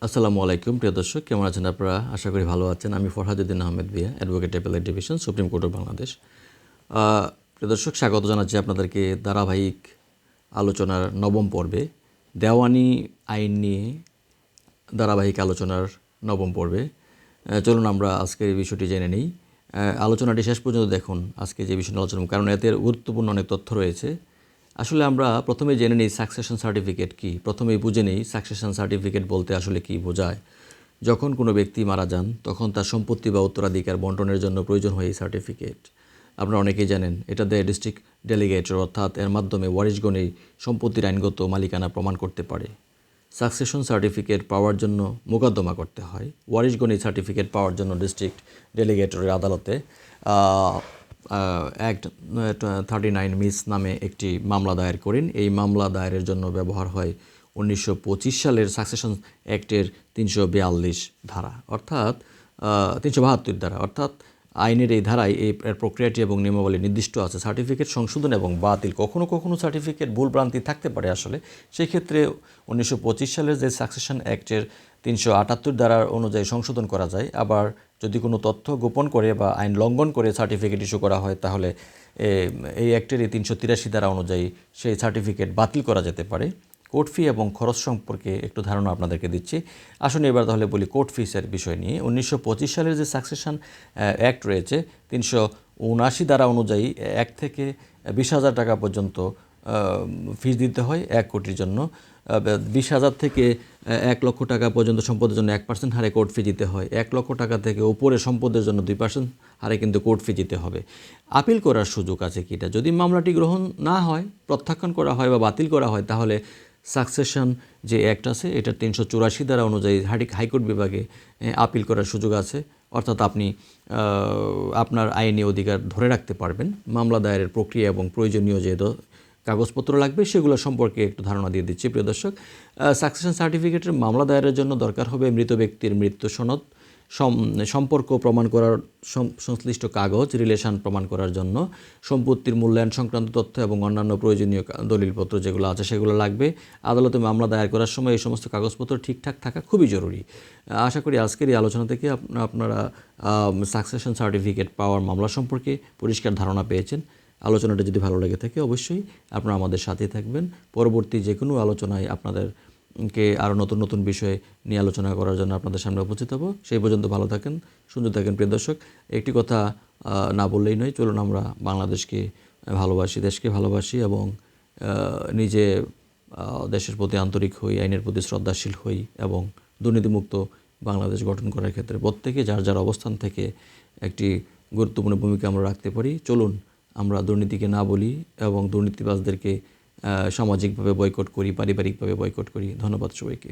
আসসালামু আলাইকুম প্রিয় দর্শক, কেমন আছেন আপনারা? আশা করি ভালো আছেন। আমি Farhaduddin Ahmed Bhuiyan, advocate appellate division, supreme court of Bangladesh. প্রিয় দর্শক, স্বাগত জানাচ্ছি আপনাদেরকে ধারাবাহিক আলোচনার নবম পর্বে, দেওয়ানি আইন নিয়ে ধারাবাহিক আলোচনার নবম পর্বে। চলুন আমরা আজকের এই বিষয়টি জেনে নিই। আলোচনাটি শেষ পর্যন্ত দেখুন, আজকে যে বিষয়টি আলোচনা, কারণ এতে গুরুত্বপূর্ণ অনেক তথ্য রয়েছে। আসলে আমরা প্রথমে জেনে নিই সাকসেশন সার্টিফিকেট কী। প্রথমেই বুঝে নিই সাকসেশন সার্টিফিকেট বলতে আসলে কী বোঝায়। যখন কোনো ব্যক্তি মারা যান তখন তার সম্পত্তি বা উত্তরাধিকার বন্টনের জন্য প্রয়োজন হয় এই সার্টিফিকেট। আপনারা অনেকেই জানেন, এটা দেয় ডিস্ট্রিক্ট ডেলিগেটর, অর্থাৎ এর মাধ্যমে ওয়ারিশগণ এই সম্পত্তির আইনগত মালিকানা প্রমাণ করতে পারে। সাকসেশন সার্টিফিকেট পাওয়ার জন্য মোকদ্দমা করতে হয়। ওয়ারিশগণ এই সার্টিফিকেট পাওয়ার জন্য ডিস্ট্রিক্ট ডেলিগেটরের আদালতে অ্যাক্ট 39 মিস নামে একটি মামলা দায়ের করেন। এই মামলা দায়েরের জন্য ব্যবহার হয় 1925 সালের সাকসেশন অ্যাক্টের 342 ধারা, অর্থাৎ 372 ধারা, অর্থাৎ আইনের এই ধারায় এই প্রক্রিয়াটি এবং নিয়মাবলী নির্দিষ্ট আছে। সার্টিফিকেট সংশোধন এবং বাতিল, কখনো কখনো সার্টিফিকেট ভুলভ্রান্তি থাকতে পারে। আসলে সেই ক্ষেত্রে 1925 সালের যে সাকসেশন অ্যাক্টের 378 ধারার অনুযায়ী সংশোধন করা যায়। আবার যদি কোনো তথ্য গোপন করে বা আইন লঙ্ঘন করে সার্টিফিকেট ইস্যু করা হয়, তাহলে এই অ্যাক্টের এই 383 ধারা অনুযায়ী সেই সার্টিফিকেট বাতিল করা যেতে পারে। কোর্ট ফি এবং খরচ সম্পর্কে একটু ধারণা আপনাদেরকে দিচ্ছি। আসুন এবার তাহলে বলি কোর্ট ফিসের বিষয় নিয়ে। 1925 সালের যে সাকসেশন অ্যাক্ট রয়েছে, 379 ধারা অনুযায়ী 1 থেকে 20,000 টাকা পর্যন্ত ফিস দিতে হয় 1 কোটির জন্য। 20,000 থেকে 1 লক্ষ টাকা পর্যন্ত সম্পদের জন্য 1% হারে কোর্ট ফি দিতে হয়। 1 লক্ষ টাকা থেকে উপরে সম্পদের জন্য 2% হারে কিন্তু কোর্ট ফি দিতে হবে। আপিল করার সুযোগ আছে কিটা, যদি মামলাটি গ্রহণ না হয়, প্রত্যাখ্যান করা হয় বা বাতিল করা হয়, তাহলে সাকসেশন যে অ্যাক্ট আছে এটা 384 ধারা অনুযায়ী হাইকোর্ট বিভাগে আপিল করার সুযোগ আছে। অর্থাৎ আপনি আপনার আইনি অধিকার ধরে রাখতে পারবেন। মামলা দায়েরের প্রক্রিয়া এবং প্রয়োজনীয় যে কাগজপত্র লাগবে সেগুলো সম্পর্কে একটু ধারণা দিয়ে দিচ্ছি প্রিয় দর্শক। সাকসেশন সার্টিফিকেটের মামলা দায়েরের জন্য দরকার হবে মৃত ব্যক্তির মৃত্যু সনদ, সম্পর্ক প্রমাণ করার সংশ্লিষ্ট কাগজ, রিলেশন প্রমাণ করার জন্য সম্পত্তির মূল্যায়ন সংক্রান্ত তথ্য এবং অন্যান্য প্রয়োজনীয় দলিলপত্র যেগুলো আছে সেগুলো লাগবে। আদালতে মামলা দায়ের করার সময় এই সমস্ত কাগজপত্র ঠিকঠাক থাকা খুবই জরুরি। আশা করি আজকের এই আলোচনা থেকে আপনারা সাকসেশন সার্টিফিকেট পাওয়ার মামলা সম্পর্কে পরিষ্কার ধারণা পেয়েছেন। আলোচনাটা যদি ভালো লেগে থাকে অবশ্যই আপনারা আমাদের সাথেই থাকবেন। পরবর্তী যে কোনো আলোচনায় আপনাদেরকে আরও নতুন নতুন বিষয়ে নিয়ে আলোচনা করার জন্য আপনাদের সামনে উপস্থিত হব। সেই পর্যন্ত ভালো থাকেন, সুন্দর থাকেন প্রিয় দর্শক। একটি কথা না বললেই নয়, চলুন আমরা বাংলাদেশকে ভালোবাসি, দেশকে ভালোবাসি এবং নিজে দেশের প্রতি আন্তরিক হই, আইনের প্রতি শ্রদ্ধাশীল হই এবং দুর্নীতিমুক্ত বাংলাদেশ গঠন করার ক্ষেত্রে প্রত্যেকে যার যার অবস্থান থেকে একটি গুরুত্বপূর্ণ ভূমিকা আমরা রাখতে পারি। চলুন আমরা দুর্নীতিকে না বলি এবং দুর্নীতিবাজদেরকে সামাজিকভাবে বয়কট করি, পারিবারিকভাবে বয়কট করি। ধন্যবাদ সবাইকে।